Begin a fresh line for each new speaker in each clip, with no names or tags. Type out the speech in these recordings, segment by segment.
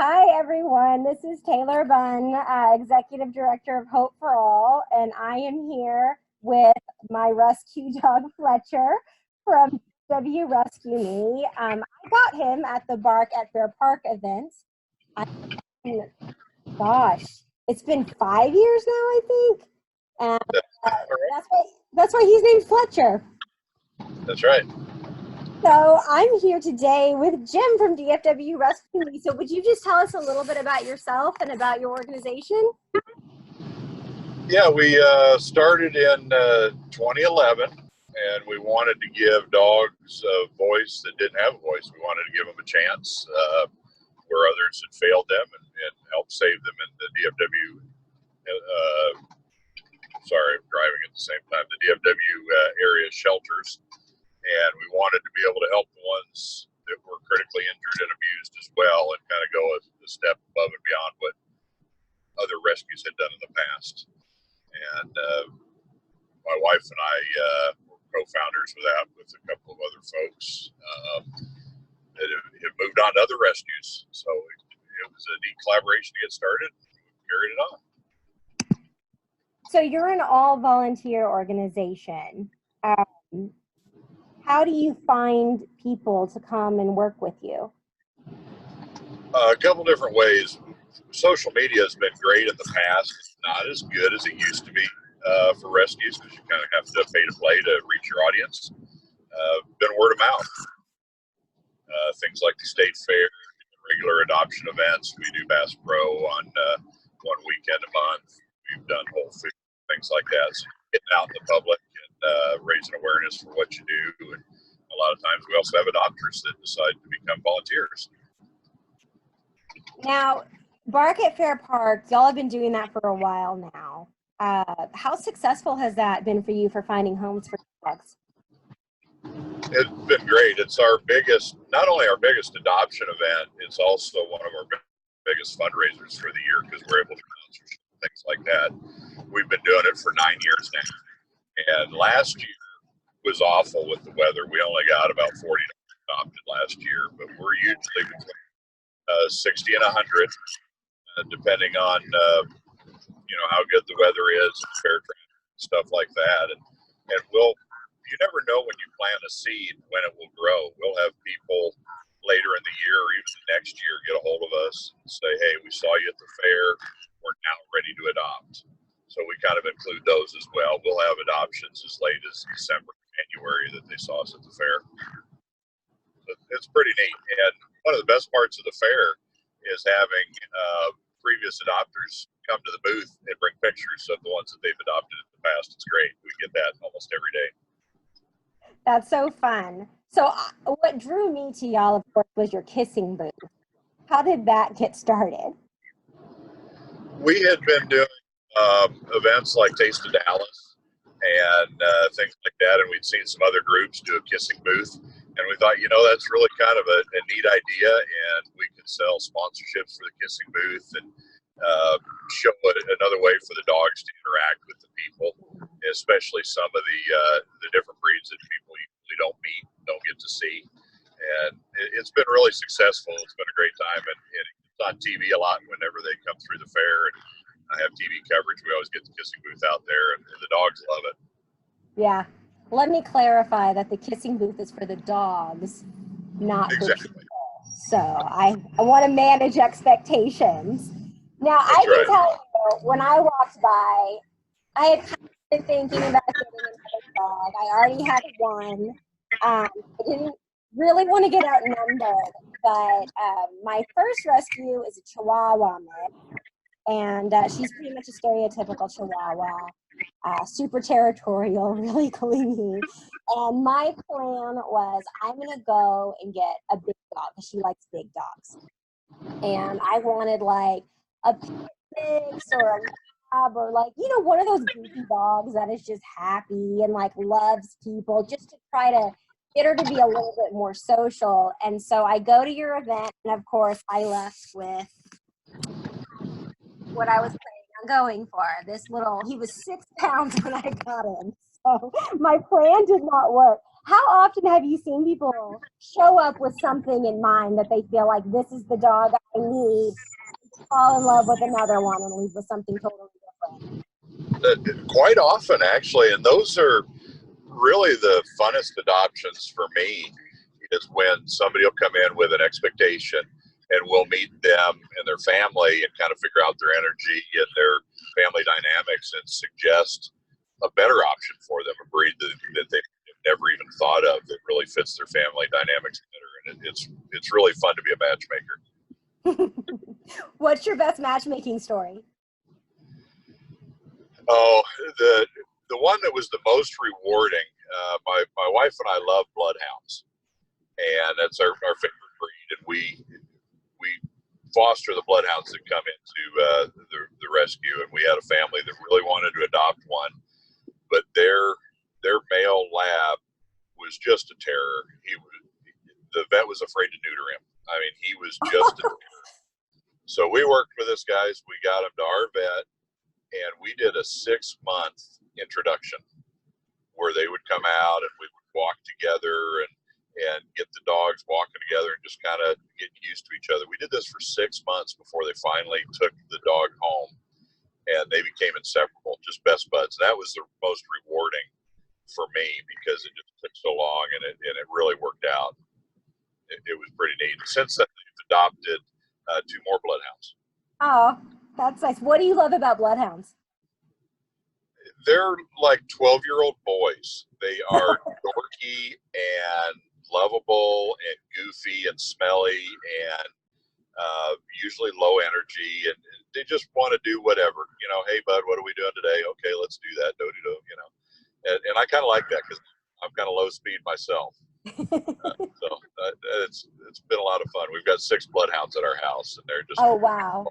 Hi, everyone. This is Taylor Bunn, Executive Director of Hope for All, and I am here with my rescue dog, Fletcher, from DFW Rescue Me. I got him at the Bark at Fair Park event. Gosh, it's been 5 years now, I think. And that's why he's named Fletcher.
That's right.
So I'm here today with Jim from DFW Rescue Me. So would you just tell us a little bit about yourself and about your organization?
Yeah, we started in 2011, and we wanted to give dogs a voice that didn't have a voice. We wanted to give them a chance where others had failed them and help save them in the DFW. Sorry, I'm driving at the same time. The DFW area shelters. And we wanted to be able to help the ones that were critically injured and abused as well, and kind of go a step above and beyond what other rescues had done in the past. And my wife and I were co-founders with that, with a couple of other folks that have moved on to other rescues. So it was a neat collaboration to get started. We carried it on.
So you're an all-volunteer organization. How do you find people to come and work with you?
A couple different ways. Social media has been great in the past. It's not as good as it used to be for rescues, because you kind of have to pay to play to reach your audience. Been word of mouth. Things like the state fair, regular adoption events. We do Bass Pro on one weekend a month. We've done Whole Food, things like that. So getting out in the public and raising awareness for what you do. And a lot of times we also have adopters that decide to become volunteers.
Now, Bark at Fair Park, y'all have been doing that for a while now. How successful has that been for you for finding homes for dogs?
It's been great. It's our biggest, not only our biggest adoption event, it's also one of our biggest fundraisers for the year, because we're able to sponsor things like that. We've been doing it for 9 years now. And last year was awful with the weather. We only got about 40 adopted last year, but we're usually between 60 and 100, depending on how good the weather is, fair traffic, stuff like that. And you never know when you plant a seed when it will grow. We'll have people later in the year or even the next year get a hold of us and say, hey, we saw you at the fair. We're now ready to adopt. So we kind of include those as well. We'll have adoptions as late as December, January that they saw us at the fair. So it's pretty neat. And one of the best parts of the fair is having previous adopters come to the booth and bring pictures of the ones that they've adopted in the past. It's great. We get that almost every day.
That's so fun. So what drew me to y'all, of course, was your kissing booth. How did that get started?
We had been doing events like Taste of Dallas and things like that, and we'd seen some other groups do a kissing booth, and we thought, that's really kind of a neat idea, and we could sell sponsorships for the kissing booth and show another way for the dogs to interact with the people, especially some of the different breeds that people usually don't meet, don't get to see. And it's been really successful. It's been a great time, and it's on TV a lot whenever they come through the fair, and I have TV coverage. We always get the kissing booth out there, and the dogs love it.
Yeah. Let me clarify that the kissing booth is for the dogs, not
exactly.
for people. So I want to manage expectations. Now,
That's
I can
right.
tell you, when I walked by, I had kind of been thinking about getting another dog. I already had one. I didn't really want to get outnumbered, but my first rescue is a Chihuahua mix. And she's pretty much a stereotypical Chihuahua, super territorial, really clingy. And my plan was, I'm going to go and get a big dog, because she likes big dogs. And I wanted like a mix or a lab, or like, one of those goofy dogs that is just happy and like loves people, just to try to get her to be a little bit more social. And so I go to your event, and of course I left with what I was planning on going for. He was 6 pounds when I got him. So my plan did not work. How often have you seen people show up with something in mind that they feel like this is the dog I need, fall in love with another one and leave with something totally different?
Quite often, actually, and those are really the funnest adoptions for me, is when somebody will come in with an expectation and we'll meet them and their family and kind of figure out their energy and their family dynamics and suggest a better option for them, a breed that they've never even thought of that really fits their family dynamics better. And it's really fun to be a matchmaker.
What's your best matchmaking story?
Oh, the one that was the most rewarding. My wife and I love bloodhounds, and that's our favorite breed. And we foster the bloodhounds that come into the rescue. And we had a family that really wanted to adopt one, but their male lab was just a terror. The vet was afraid to neuter him. I mean, he was just a terror. So we worked with this guys. We got him to our vet, and we did a 6-month introduction where they would come out and we would walk together and get the dogs walking together and just kind of get used to each other. We did this for 6 months before they finally took the dog home, and they became inseparable, just best buds. And that was the most rewarding for me because it just took so long, and it really worked out. It was pretty neat. Since then, they've adopted 2 more bloodhounds.
Oh, that's nice. What do you love about bloodhounds?
They're like 12-year-old boys. They are dorky and lovable and goofy and smelly and usually low energy, and they just want to do whatever. Hey, bud, what are we doing today? Okay, let's do that. Do. And I kind of like that because I'm kind of low speed myself. So it's been a lot of fun. We've got 6 bloodhounds at our house, and they're just.
Oh, wow.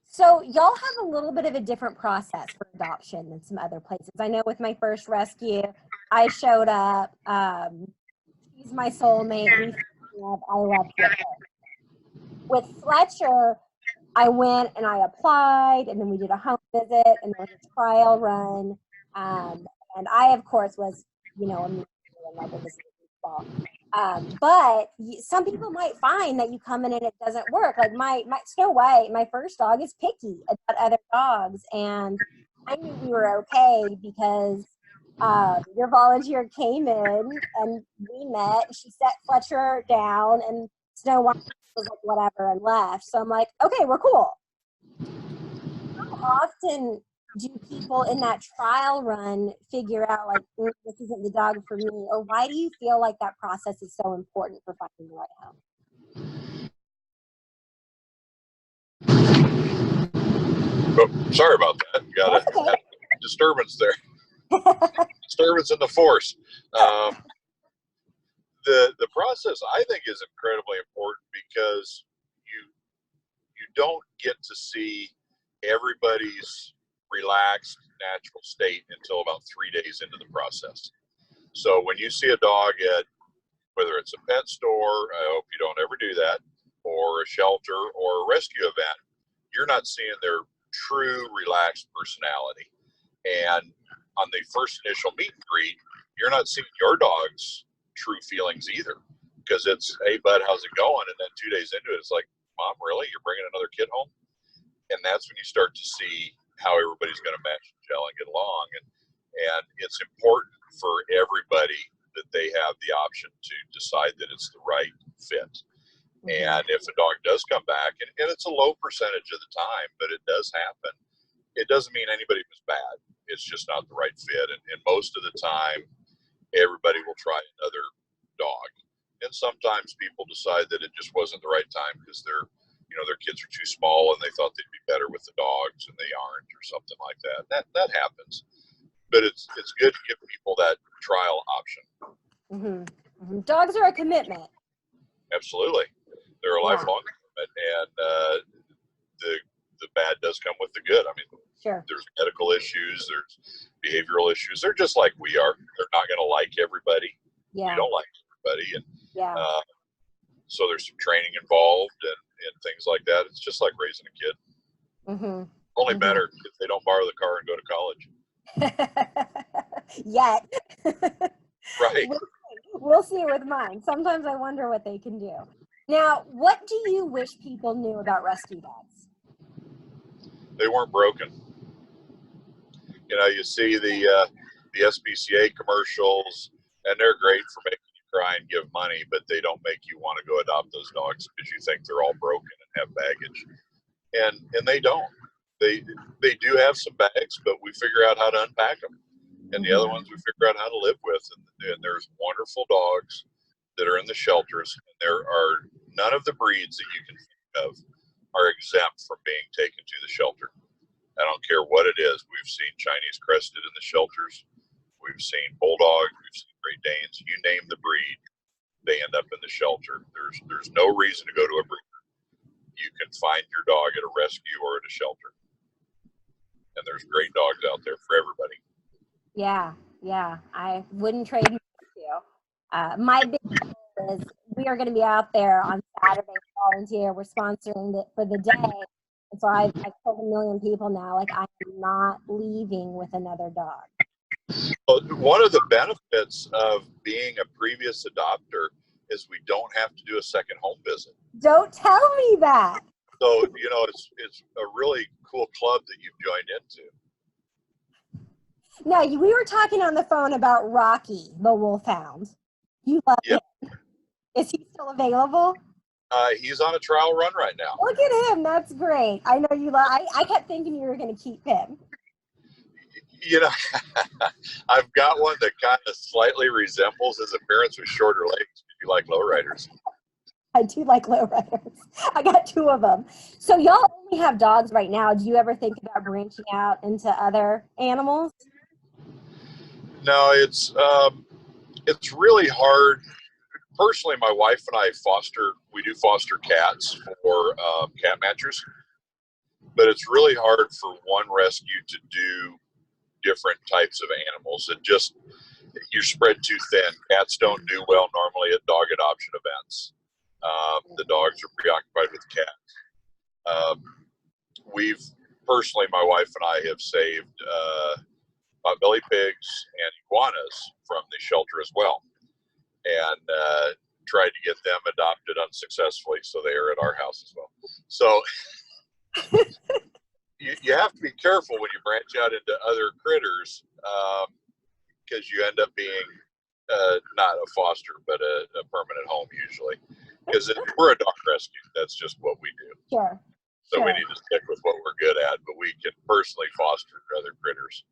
So y'all have a little bit of a different process for adoption than some other places. I know with my first rescue, I showed up. He's my soulmate. I love Fletcher. With Fletcher, I went and I applied, and then we did a home visit, and there was a trial run. And I, of course, was, immediately in love with this ball. But some people might find that you come in and it doesn't work. Like my Snow White, my first dog, is picky about other dogs, and I knew we were okay because your volunteer came in and we met. She set Fletcher down, and Snow White was like whatever and left. So I'm like, okay, we're cool. How often do people in that trial run figure out like this isn't the dog for me, or why do you feel like that process is so important for finding the right home?
Oh, sorry about that. Got a disturbance there. Disturbance in the force. The process, I think, is incredibly important because you don't get to see everybody's relaxed, natural state until about 3 days into the process. So when you see a dog at, whether it's a pet store, I hope you don't ever do that, or a shelter or a rescue event, you're not seeing their true relaxed personality. And on the first initial meet and greet, you're not seeing your dog's true feelings either, because it's, hey, bud, how's it going? And then 2 days into it, it's like, Mom, really? You're bringing another kid home? And that's when you start to see how everybody's going to match and gel and get along. And it's important for everybody that they have the option to decide that it's the right fit. And if a dog does come back, and it's a low percentage of the time, but it does happen, it doesn't mean anybody was bad. It's just not the right fit. And most of the time, everybody will try another dog. And sometimes people decide that it just wasn't the right time because their kids are too small and they thought they'd be better with the dogs and they aren't, or something like that. That happens. But it's good to give people that trial option.
Dogs are a commitment.
Absolutely. They're a lifelong commitment, and the bad does come with the good. I mean,
sure. There's
medical issues, there's behavioral issues. They're just like we are. They're not going to like everybody. Yeah. We don't like everybody. And so there's some training involved and things like that. It's just like raising a kid. Only better if they don't borrow the car and go to college.
Yet.
Right.
We'll see with mine. Sometimes I wonder what they can do. Now, what do you wish people knew about rescue dogs?
They weren't broken. You know, you see the SPCA commercials, and they're great for making you cry and give money, but they don't make you want to go adopt those dogs because you think they're all broken and have baggage, and they don't. They do have some bags, but we figure out how to unpack them, and the other ones we figure out how to live with. And there's wonderful dogs that are in the shelters, and there are none of the breeds that you can think of are exempt from being taken to the shelter. I don't care what it is. We've seen Chinese crested in the shelters. We've seen bulldogs. We've seen Great Danes. You name the breed, they end up in the shelter. There's no reason to go to a breeder. You can find your dog at a rescue or at a shelter. And there's great dogs out there for everybody.
Yeah, I wouldn't trade you. My big goal is we are going to be out there on Saturday volunteer. We're sponsoring it for the day. And so I've told a million people now, like, I'm not leaving with another dog.
Well, one of the benefits of being a previous adopter is we don't have to do a second home visit.
Don't tell me that.
So, you know, it's a really cool club that you've joined into.
No, we were talking on the phone about Rocky, the wolfhound. You love him. Is he still available?
He's on a trial run right now.
Look at him. That's great. I know you love. I kept thinking you were going to keep him.
You know, I've got one that kind of slightly resembles his appearance with shorter legs. You like lowriders?
I do like lowriders. I got 2 of them. So y'all only have dogs right now. Do you ever think about branching out into other animals?
No, it's really hard. Personally, my wife and I we do foster cats for cat matchers, but it's really hard for one rescue to do different types of animals. You're spread too thin. Cats don't do well normally at dog adoption events. The dogs are preoccupied with cats. My wife and I have saved potbelly pigs and iguanas from the shelter as well, and tried to get them adopted unsuccessfully, so they are at our house as well. So you have to be careful when you branch out into other critters, because you end up being not a foster, but a permanent home usually. Because we're a dog rescue, that's just what we do.
Sure.
So we need to stick with what we're good at, but we can personally foster other critters.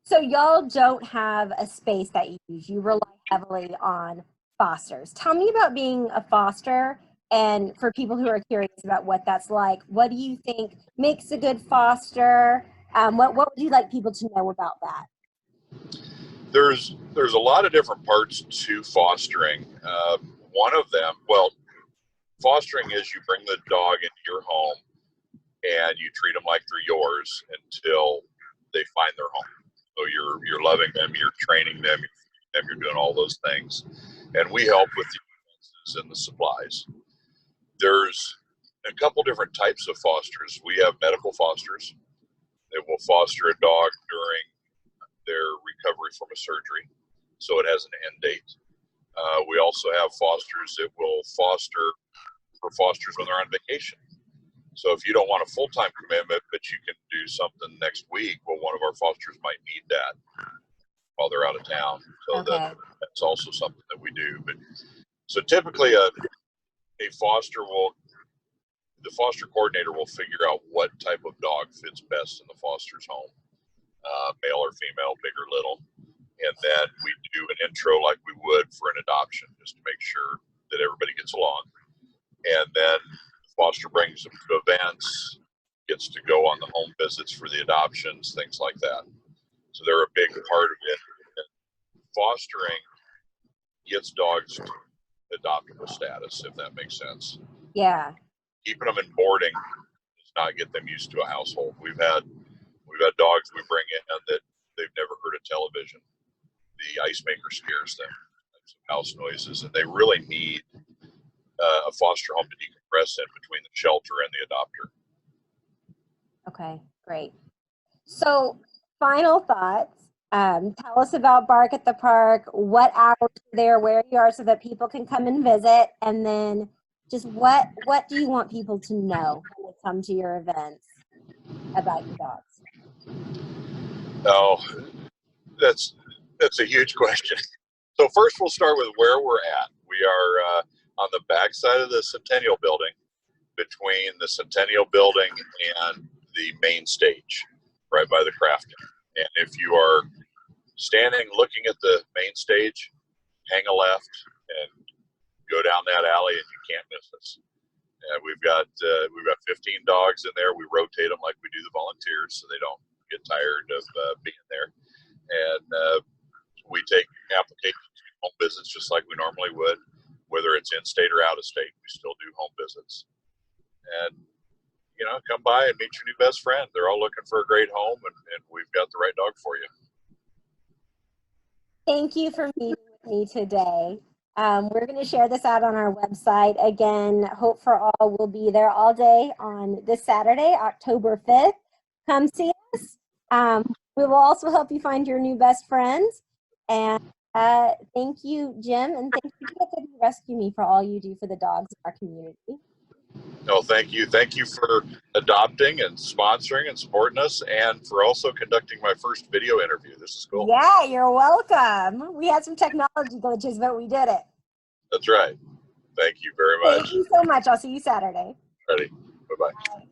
So y'all don't have a space that you use. You rely heavily on fosters. Tell me about being a foster, and for people who are curious about what that's like, what do you think makes a good foster? What would you like people to know about that?
There's a lot of different parts to fostering. One of them, fostering is you bring the dog into your home and you treat them like they're yours until they find their home. So you're loving them, you're training them, you're doing all those things, and we help with the expenses and the supplies. There's a couple different types of fosters. We have medical fosters that will foster a dog during their recovery from a surgery, so it has an end date. We also have fosters that will foster for fosters when they're on vacation. So if you don't want a full-time commitment, but you can do something next week, well, one of our fosters might need that while they're out of town. So that's also something that we do. But so typically the foster coordinator will figure out what type of dog fits best in the foster's home, male or female, big or little. And then we do an intro like we would for an adoption, just to make sure that everybody gets along. And then the foster brings them to events, gets to go on the home visits for the adoptions, things like that. So they're a big part of it. And fostering gets dogs to adoptable status, if that makes sense.
Yeah.
Keeping them in boarding does not get them used to a household. We've had dogs we bring in that they've never heard of television. The ice maker scares them, types of house noises, and they really need a foster home to decompress in between the shelter and the adopter.
Okay, great. So final thoughts. Tell us about Bark at the Park, what hours are there, where you are, so that people can come and visit, and then just what do you want people to know when they come to your events about your dogs?
Oh, that's a huge question. So first, we'll start with where we're at. We are on the back side of the Centennial Building, between the Centennial Building and the main stage, right by the crafting. And if you are standing looking at the main stage, hang a left and go down that alley, and you can't miss us. We've got 15 dogs in there. We rotate them like we do the volunteers, so they don't get tired of being there. And we take applications, home visits, just like we normally would, whether it's in state or out of state. We still do home visits. And come by and meet your new best friend. They're all looking for a great home, and we've got the right dog for you.
Thank you for meeting with me today. We're going to share this out on our website. Again, Hope for All will be there all day on this Saturday, October 5th. Come see us. We will also help you find your new best friends. And thank you, Jim, and thank you to DFW Rescue Me for all you do for the dogs in our community.
No, thank you. Thank you for adopting and sponsoring and supporting us, and for also conducting my first video interview. This is cool.
Yeah, you're welcome. We had some technology glitches, but we did it.
That's right. Thank you very much.
Thank you so much. I'll see you Saturday.
Ready. Bye-bye.
Bye.